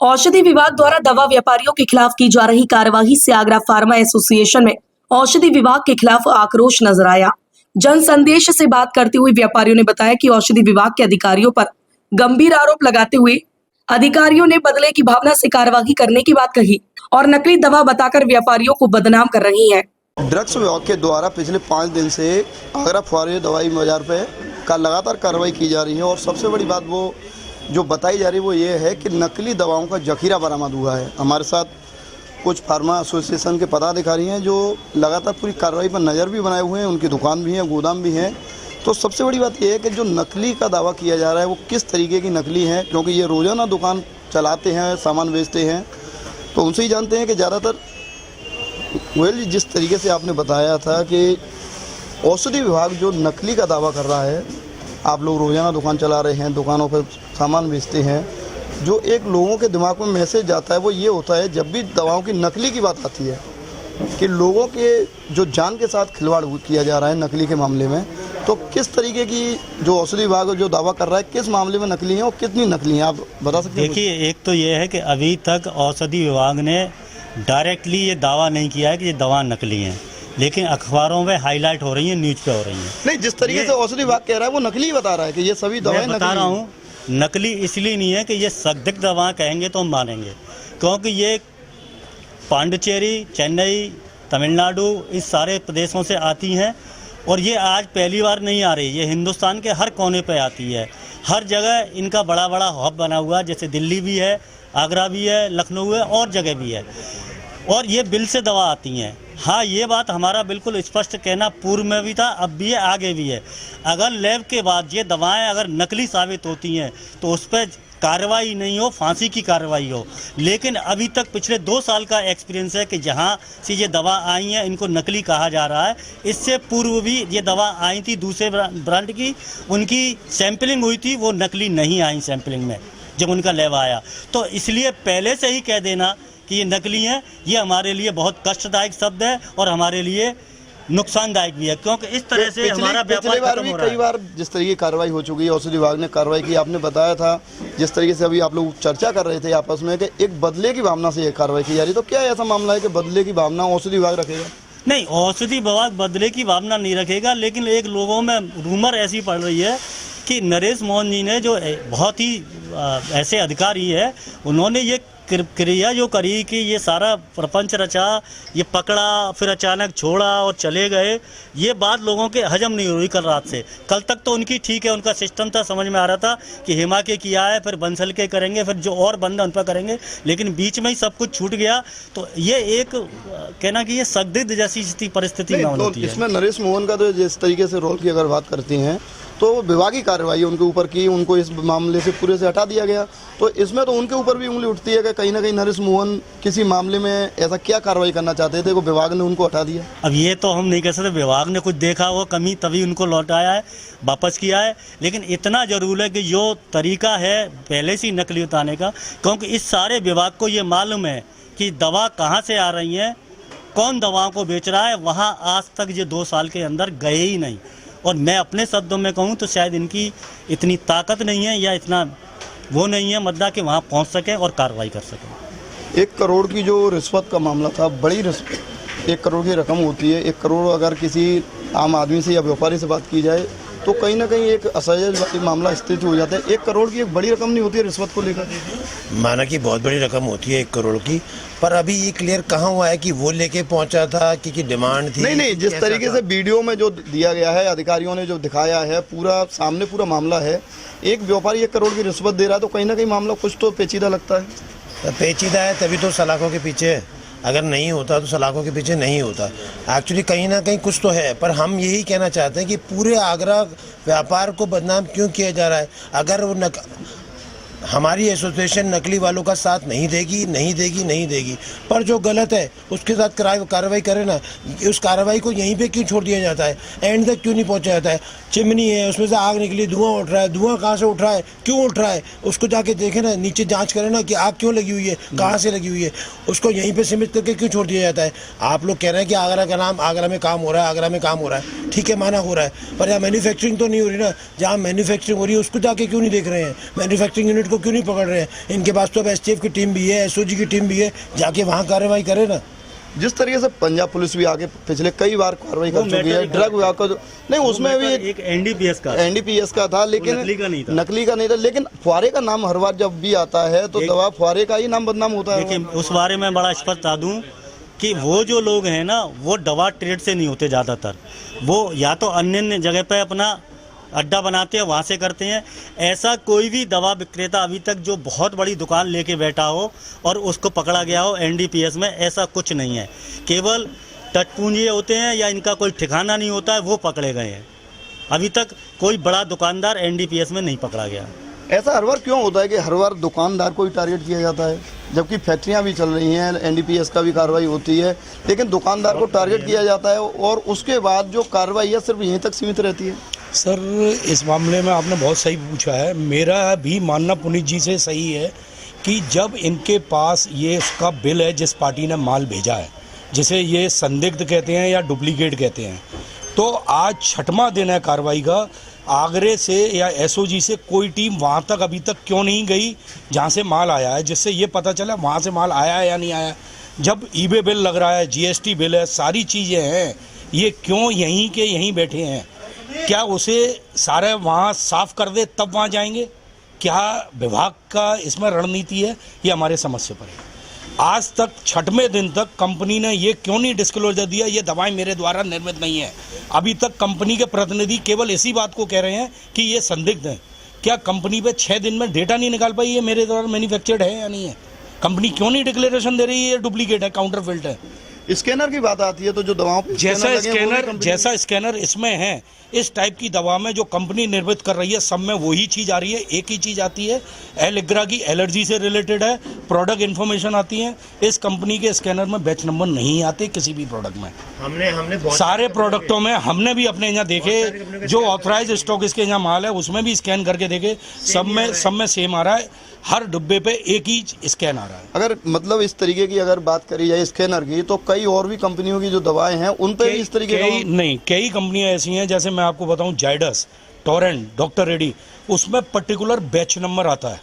औषधि विभाग द्वारा दवा व्यापारियों के खिलाफ की जा रही कार्यवाही से आगरा फार्मा एसोसिएशन में औषधि विभाग के खिलाफ आक्रोश नजर आया। जन संदेश से बात करते हुए व्यापारियों ने बताया कि औषधि विभाग के अधिकारियों पर गंभीर आरोप लगाते हुए अधिकारियों ने बदले की भावना से कार्यवाही करने की बात कही और नकली दवा बताकर व्यापारियों को बदनाम कर रही है। ड्रग्स विभाग के द्वारा पिछले 5 दिन से आगरा फुवारे दवाई बाजार पे का लगातार कार्रवाई की जा रही है और सबसे बड़ी बात वो जो बताई जा रही है वो ये है कि नकली दवाओं का जखीरा बरामद हुआ है। हमारे साथ कुछ फार्मा एसोसिएशन के पदाधिकारी हैं जो लगातार पूरी कार्रवाई पर नज़र भी बनाए हुए हैं, उनकी दुकान भी है, गोदाम भी हैं। तो सबसे बड़ी बात यह है कि जो नकली का दावा किया जा रहा है वो किस तरीके की नकली है, क्योंकि ये रोज़ाना दुकान चलाते हैं, सामान बेचते हैं, तो उनसे ही जानते हैं कि ज़्यादातर जिस तरीके से आपने बताया था कि औषधि विभाग जो नकली का दावा कर रहा है, आप लोग रोज़ाना दुकान चला रहे हैं, दुकानों पर सामान बेचते हैं, जो एक लोगों के दिमाग में मैसेज जाता है वो ये होता है जब भी दवाओं की नकली की बात आती है कि लोगों के जो जान के साथ खिलवाड़ किया जा रहा है नकली के मामले में। तो किस तरीके की जो औषधि विभाग जो दावा कर रहा है किस मामले में नकली है और कितनी नकली है, आप बता सकते हैं? देखिए, एक तो ये है कि अभी तक औषधि विभाग ने डायरेक्टली ये दावा नहीं किया है कि ये दवा नकली है, लेकिन अखबारों में हाईलाइट हो रही है, न्यूज़ पे हो रही है। नहीं, जिस तरीके से औषधि विभाग कह रहा है वो नकली बता रहा है कि ये सभी दवाएं बता रहा हूँ नकली इसलिए नहीं है कि ये संदिग्ध दवा कहेंगे तो हम मानेंगे, क्योंकि ये पांडिचेरी, चेन्नई, तमिलनाडु इस सारे प्रदेशों से आती हैं और ये आज पहली बार नहीं आ रही, ये हिंदुस्तान के हर कोने पे आती है। हर जगह इनका बड़ा बड़ा हब बना हुआ है, जैसे दिल्ली भी है, आगरा भी है, लखनऊ है और जगह भी है, और ये बिल से दवा आती हैं। हाँ, ये बात हमारा बिल्कुल स्पष्ट कहना पूर्व में भी था, अब भी है, आगे भी है। अगर लैब के बाद ये दवाएं अगर नकली साबित होती हैं तो उस पर कार्रवाई नहीं हो, फांसी की कार्रवाई हो। लेकिन अभी तक पिछले 2 साल का एक्सपीरियंस है कि जहाँ से ये दवा आई हैं इनको नकली कहा जा रहा है। इससे पूर्व भी ये दवा आई थी दूसरे ब्रांड की, उनकी सैंपलिंग हुई थी, वो नकली नहीं आई सैंपलिंग में जब उनका लैब आया। तो इसलिए पहले से ही कह देना कि ये नकली हैं, ये हमारे लिए बहुत कष्टदायक शब्द है और हमारे लिए नुकसानदायक भी है, क्योंकि इस तरह से हमारा व्यापार खत्म हो रहा है। कई बार जिस तरीके की कार्रवाई हो चुकी है, औषधि विभाग ने कार्रवाई की, आपने बताया था जिस तरीके से अभी आप लोग चर्चा कर रहे थे आपस में कि एक बदले की भावना से ये कार्रवाई की जा रही है, तो क्या ऐसा मामला है कि बदले की भावना औषधि विभाग रखेगा? नहीं, औषधि विभाग बदले की भावना नहीं रखेगा, लेकिन एक लोगों में रूमर ऐसी पड़ रही है कि नरेश मोहन जी ने जो बहुत ही ऐसे अधिकारी है, उन्होंने ये क्रिया जो करी कि ये सारा प्रपंच रचा, ये पकड़ा, फिर अचानक छोड़ा और चले गए, ये बात लोगों के हजम नहीं हो रही कल रात से। कल तक तो उनकी ठीक है, उनका सिस्टम था, समझ में आ रहा था कि हेमा के किया है, फिर बंसल के करेंगे, फिर जो और बंदा उन पर करेंगे, लेकिन बीच में ही सब कुछ छूट गया। तो ये एक कहना कि ये संदिग्ध जैसी परिस्थिति में होती है। इसमें नरेश मोहन का तो जिस तरीके से रोल की अगर बात करती हैं तो विभागीय कार्रवाई उनके ऊपर की, उनको इस मामले से पूरे से हटा दिया गया, तो इसमें तो उनके ऊपर भी उंगली उठती है कि कहीं ना कहीं नरेश मोहन किसी मामले में ऐसा क्या कार्रवाई करना चाहते थे, वो विभाग ने उनको हटा दिया। अब ये तो हम नहीं कह सकते, विभाग ने कुछ देखा हो कमी तभी उनको लौटाया है, वापस किया है, लेकिन इतना जरूर है कि जो तरीका है पहले से नकली उतारने का, क्योंकि इस सारे विभाग को ये मालूम है कि दवा कहाँ से आ रही है, कौन दवाओं को बेच रहा है, वहाँ आज तक ये 2 साल के अंदर गए ही नहीं। और मैं अपने शब्दों में कहूँ तो शायद इनकी इतनी ताकत नहीं है या इतना वो नहीं है मद्दा कि वहाँ पहुँच सके और कार्रवाई कर सके। 1 करोड़ की जो रिश्वत का मामला था, बड़ी रिश्वत 1 करोड़ की रकम होती है। 1 करोड़ अगर किसी आम आदमी से या व्यापारी से बात की जाए तो कहीं ना कहीं एक असहज मामला स्थित हो जाता है। 1 करोड़ की एक बड़ी रकम नहीं होती है रिश्वत को लेकर? माना कि बहुत बड़ी रकम होती है 1 करोड़ की, पर अभी ये क्लियर कहाँ हुआ है कि वो लेके पहुंचा था कि डिमांड थी? नहीं, जिस तरीके से वीडियो में जो दिया गया है, अधिकारियों ने जो दिखाया है, पूरा सामने पूरा मामला है। एक व्यापारी 1 करोड़ की रिश्वत दे रहा है तो कहीं ना कहीं मामला कुछ तो पेचीदा लगता है। पेचीदा है तभी तो सलाखों के पीछे है, अगर नहीं होता तो सलाखों के पीछे नहीं होता। एक्चुअली कहीं ना कहीं कुछ तो है, पर हम यही कहना चाहते हैं कि पूरे आगरा व्यापार को बदनाम क्यों किया जा रहा है? अगर वो हमारी एसोसिएशन नकली वालों का साथ नहीं देगी, पर जो गलत है उसके साथ कार्रवाई करे ना। उस कार्रवाई को यहीं पे क्यों छोड़ दिया जाता है, एंड तक क्यों नहीं पहुंचा जाता है? चिमनी है, उसमें से आग निकली, धुआं उठ रहा है, धुआं कहाँ से उठ रहा है, क्यों उठ रहा है, उसको जाके देखें ना, नीचे जांच करें ना कि आग क्यों लगी हुई है, कहाँ से लगी हुई है, उसको यहीं पर सीमित करके क्यों छोड़ दिया जाता है? आप लोग कह रहे हैं कि आगरा में काम हो रहा है, ठीक है, माना हो रहा है, पर यहाँ मैन्युफैक्चरिंग तो नहीं हो रही ना। जहाँ मैन्युफैक्चरिंग हो रही है उसको जाके क्यों नहीं देख रहे हैं? मैन्युफैक्चरिंग यूनिट डुप्लीकेट को क्यों नहीं पकड़ रहे हैं? इनके पास तो अब एसटीएफ की टीम भी है, एसओजी की टीम भी है, जाके वहाँ कार्रवाई करे ना। जिस तरीके से पंजाब पुलिस भी आगे पिछले कई बार कार्रवाई कर चुकी है, ड्रग विभाग का नहीं, उसमें भी एक एनडीपीएस का था, लेकिन नकली का नहीं था। नकली का नहीं था, लेकिन फुआरे का नाम हर बार जब भी आता है तो दवा फुआरे का ही नाम बदनाम होता है। देखिए, उस बारे में बड़ा स्पष्ट बता दूं कि वो जो लोग हैं ना, वो दवा ट्रेड से नहीं होते ज़्यादातर, वो या तो अन्य जगह पे अपना अड्डा बनाते हैं, वहाँ से करते हैं। ऐसा कोई भी दवा विक्रेता अभी तक जो बहुत बड़ी दुकान लेके बैठा हो और उसको पकड़ा गया हो एनडीपीएस में, ऐसा कुछ नहीं है। केवल टटपूंजिए होते हैं या इनका कोई ठिकाना नहीं होता है, वो पकड़े गए हैं। अभी तक कोई बड़ा दुकानदार एनडीपीएस में नहीं पकड़ा गया। ऐसा हर बार क्यों होता है कि हर बार दुकानदार को ही टारगेट किया जाता है, जबकि फैक्ट्रियां भी चल रही हैं, एनडीपीएस का भी कार्रवाई होती है, लेकिन दुकानदार को टारगेट किया जाता है और उसके बाद जो कार्रवाई है सिर्फ यहीं तक सीमित रहती है? सर, इस मामले में आपने बहुत सही पूछा है। मेरा भी मानना पुनीत जी से सही है कि जब इनके पास ये उसका बिल है जिस पार्टी ने माल भेजा है, जिसे ये संदिग्ध कहते हैं या डुप्लीकेट कहते हैं, तो आज 6वां दिन है कार्रवाई का। आगरे से या एसओजी से कोई टीम वहाँ तक अभी तक क्यों नहीं गई जहाँ से माल आया है, जिससे ये पता चला वहाँ से माल आया है या नहीं आया। जब ईबे बिल लग रहा है, जीएसटी बिल है, सारी चीज़ें हैं, ये क्यों यहीं के यहीं बैठे हैं? क्या उसे सारे वहाँ साफ कर दे तब वहाँ जाएंगे? क्या विभाग का इसमें रणनीति है? ये हमारे समझ से परे। आज तक 6वें दिन तक कंपनी ने ये क्यों नहीं डिस्क्लोजर दिया ये दवाएं मेरे द्वारा निर्मित नहीं है? अभी तक कंपनी के प्रतिनिधि केवल इसी बात को कह रहे हैं कि ये संदिग्ध है। क्या कंपनी पे 6 दिन में डेटा नहीं निकाल पाई ये मेरे द्वारा मैन्युफैक्चर्ड है या नहीं है? कंपनी क्यों नहीं डिक्लेरेशन दे रही है ये डुप्लीकेट है, काउंटरफिल्ट है? स्कैनर की बात आती है तो जो दवाओं पे जैसा स्कैनर इसमें है, इस टाइप की दवा में जो कंपनी निर्मित कर रही है सब में वही चीज़ आ रही है, एक ही चीज़ आती है। एलिग्रा की एलर्जी से रिलेटेड है, प्रोडक्ट इन्फॉर्मेशन आती है। इस कंपनी के स्कैनर में बैच नंबर नहीं आते किसी भी प्रोडक्ट में। हमने सारे प्रोडक्ट में हमने भी अपने यहाँ देखे, जो ऑथराइज स्टॉक इसके यहाँ माल है उसमें भी स्कैन करके देखे, सब में सेम आ रहा है। हर डिब्बे पे एक ही स्कैन आ रहा है। अगर मतलब इस तरीके की अगर बात करी जाए स्कैनर की, तो कई और भी कंपनियों की जो दवाएं हैं उन पे भी इस तरीके कई कंपनियां ऐसी हैं, जैसे मैं आपको बताऊं जाइडस, टोरेंट, डॉक्टर रेड्डी, उसमें पर्टिकुलर बैच नंबर आता है।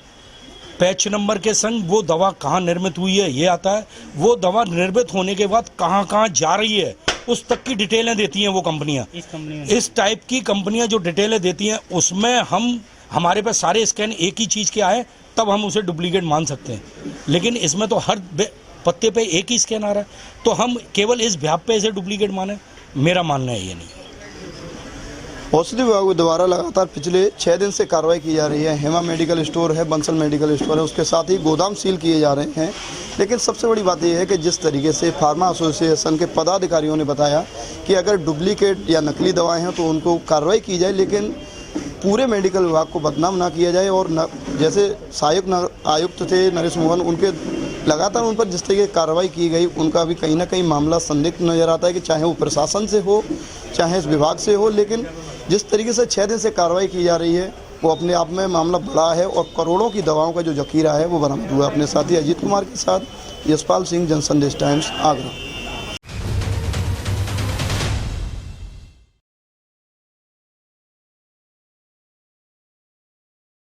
बैच नंबर के संग वो दवा कहाँ निर्मित हुई है ये आता है। वो दवा निर्मित होने के बाद कहाँ कहाँ जा रही है उस तक की डिटेलें देती हैं वो कंपनियां। इस टाइप की कंपनियां जो डिटेलें देती हैं उसमें हमारे पास सारे स्कैन एक ही चीज़ के आए तब हम उसे डुप्लीकेट मान सकते हैं। लेकिन इसमें तो हर पत्ते पे एक ही स्कैन आ रहा है, तो हम केवल इस व्याप पे इसे डुप्लीकेट माने? मेरा मानना है ये नहीं। औषधि विभाग द्वारा लगातार पिछले 6 दिन से कार्रवाई की जा रही है। हेमा मेडिकल स्टोर है, बंसल मेडिकल स्टोर है, उसके साथ ही गोदाम सील किए जा रहे हैं। लेकिन सबसे बड़ी बात यह है कि जिस तरीके से फार्मा एसोसिएशन के पदाधिकारियों ने बताया कि अगर डुप्लीकेट या नकली दवाएं हैं तो उनको कार्रवाई की जाए, लेकिन पूरे मेडिकल विभाग को बदनाम ना किया जाए। और जैसे सहायक आयुक्त थे नरेश मोहन, उनके लगातार उन पर जिस तरीके कार्रवाई की गई, उनका भी कहीं ना कहीं मामला संदिग्ध नज़र आता है कि चाहे वो प्रशासन से हो चाहे इस विभाग से हो। लेकिन जिस तरीके से 6 दिन से कार्रवाई की जा रही है वो अपने आप में मामला बड़ा है और करोड़ों की दवाओं का जो जखीरा है वो बरामद हुआ। अपने साथी अजीत कुमार के साथ यशपाल सिंह, जनसंदेश टाइम्स, आगरा।